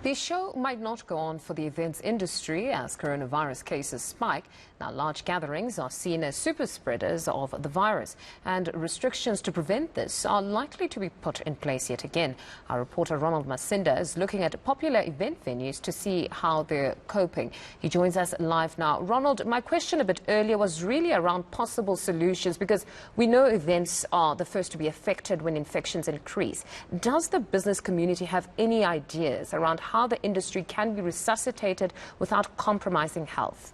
The show might not go on for the events industry as coronavirus cases spike. Now, large gatherings are seen as super spreaders of the virus, and restrictions to prevent this are likely to be put in place yet again. Our reporter Ronald Masinda is looking at popular event venues to see how they're coping. He joins us live now. Ronald, my question a bit earlier was really around possible solutions, because we know events are the first to be affected when infections increase. Does the business community have any ideas around how the industry can be resuscitated without compromising health?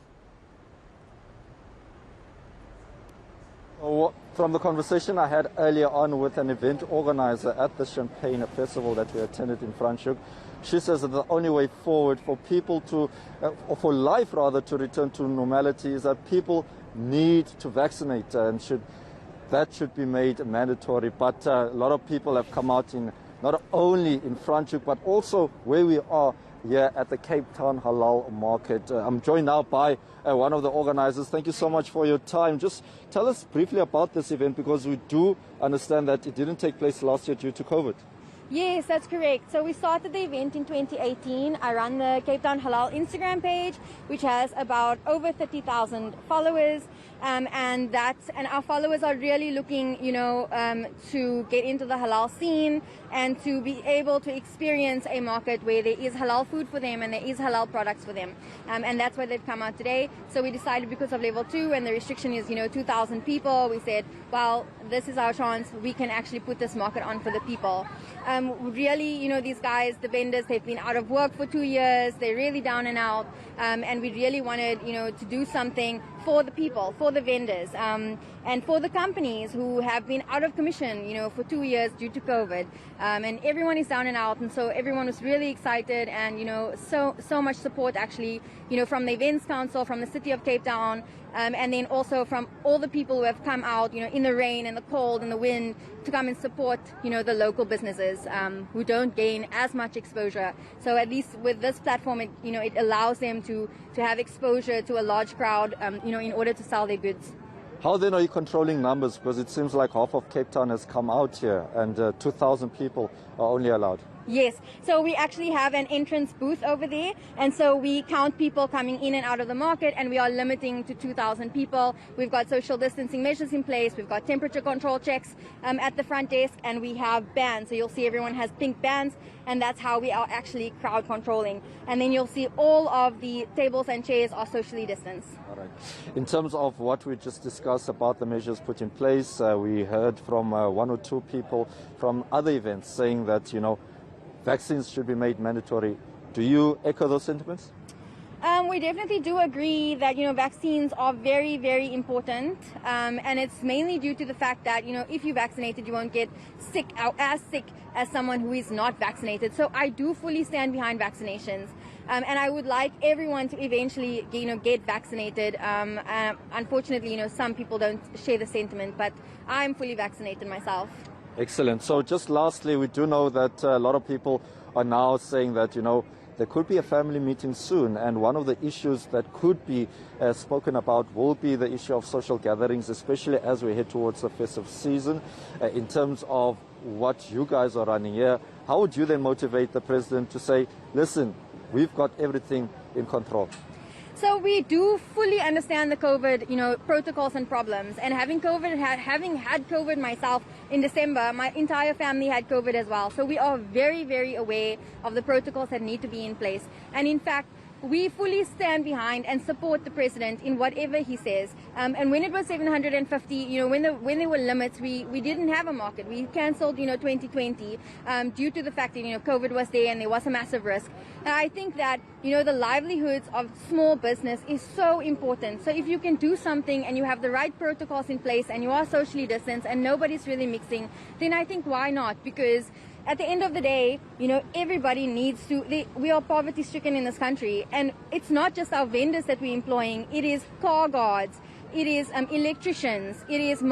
From the conversation I had earlier on with an event organizer at the Champagne Festival that we attended in Franschhoek, she says that the only way forward for people to, or for life rather, to return to normality is that people need to vaccinate, and that should be made mandatory. But a lot of people have come out in not only in Franschhoek, but also where we are here at the Cape Town Halal Market. I'm joined now by one of the organizers. Thank you so much for your time. Just tell us briefly about this event, because we do understand that it didn't take place last year due to COVID. Yes, that's correct. So we started the event in 2018. I run the Cape Town Halal Instagram page, which has about over 30,000 followers. And our followers are really looking, to get into the halal scene and to be able to experience a market where there is halal food for them and there is halal products for them. And that's why they've come out today. So we decided, because of level 2 and the restriction is, 2,000 people, we said, well, this is our chance. We can actually put this market on for the people. Really, these guys, the vendors, they've been out of work for 2 years. They're really down and out. And we really wanted, to do something for the people, for the vendors, and for the companies who have been out of commission, for 2 years due to COVID. And everyone is down and out. And so everyone was really excited, and, so much support actually, from the Events Council, from the City of Cape Town, and then also from all the people who have come out, in the rain and the cold and the wind to come and support, the local businesses who don't gain as much exposure. So at least with this platform, it allows them to have exposure to a large crowd, in order to sell their goods. How then are you controlling numbers? Because it seems like half of Cape Town has come out here, and 2,000 people are only allowed. Yes, so we actually have an entrance booth over there, and so we count people coming in and out of the market, and we are limiting to 2,000 people. We've got social distancing measures in place, we've got temperature control checks at the front desk, and we have bands. So you'll see everyone has pink bands, and that's how we are actually crowd controlling. And then you'll see all of the tables and chairs are socially distanced. All right. In terms of what we just discussed about the measures put in place, we heard from one or two people from other events saying that, vaccines should be made mandatory. Do you echo those sentiments? We definitely do agree that, vaccines are very, very important. And it's mainly due to the fact that, if you're vaccinated, you won't get sick or as sick as someone who is not vaccinated. So I do fully stand behind vaccinations. And I would like everyone to eventually, get vaccinated. Unfortunately, some people don't share the sentiment, but I'm fully vaccinated myself. Excellent. So just lastly, we do know that a lot of people are now saying that, there could be a family meeting soon, and one of the issues that could be spoken about will be the issue of social gatherings, especially as we head towards the festive season. In terms of what you guys are running here, how would you then motivate the president to say, listen, we've got everything in control? So we do fully understand the COVID, protocols and problems. And having had COVID myself in December, my entire family had COVID as well. So we are very, very aware of the protocols that need to be in place. And in fact, we fully stand behind and support the president in whatever he says. And when it was 750, when there were limits, we didn't have a market. We cancelled, 2020 due to the fact that, COVID was there and there was a massive risk. And I think that, the livelihoods of small business is so important. So if you can do something and you have the right protocols in place and you are socially distanced and nobody's really mixing, then I think why not? Because at the end of the day, everybody needs to, we are poverty stricken in this country, and it's not just our vendors that we're employing, it is car guards, it is electricians, it is the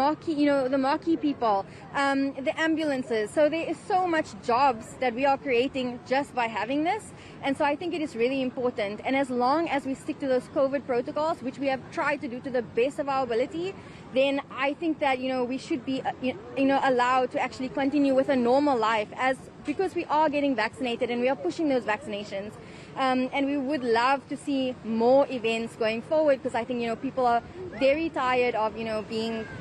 marquee people, the ambulances. So there is so much jobs that we are creating just by having this. And so I think it is really important. And as long as we stick to those COVID protocols, which we have tried to do to the best of our ability, then I think that, we should be, allowed to actually continue with a normal life as because we are getting vaccinated and we are pushing those vaccinations. And we would love to see more events going forward, because I think, people are very tired of,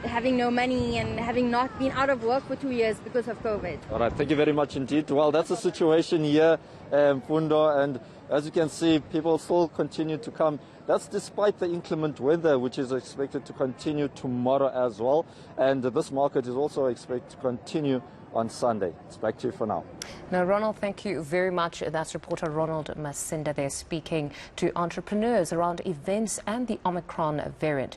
having no money and having not been out of work for 2 years because of COVID. All right, thank you very much indeed. Well, that's the situation here, Fundo, and as you can see, people still continue to come. That's despite the inclement weather, which is expected to continue tomorrow as well. And this market is also expected to continue on Sunday. It's back to you for now. Now, Ronald, thank you very much. That's reporter Ronald Masinda there speaking to entrepreneurs around events and the Omicron variant.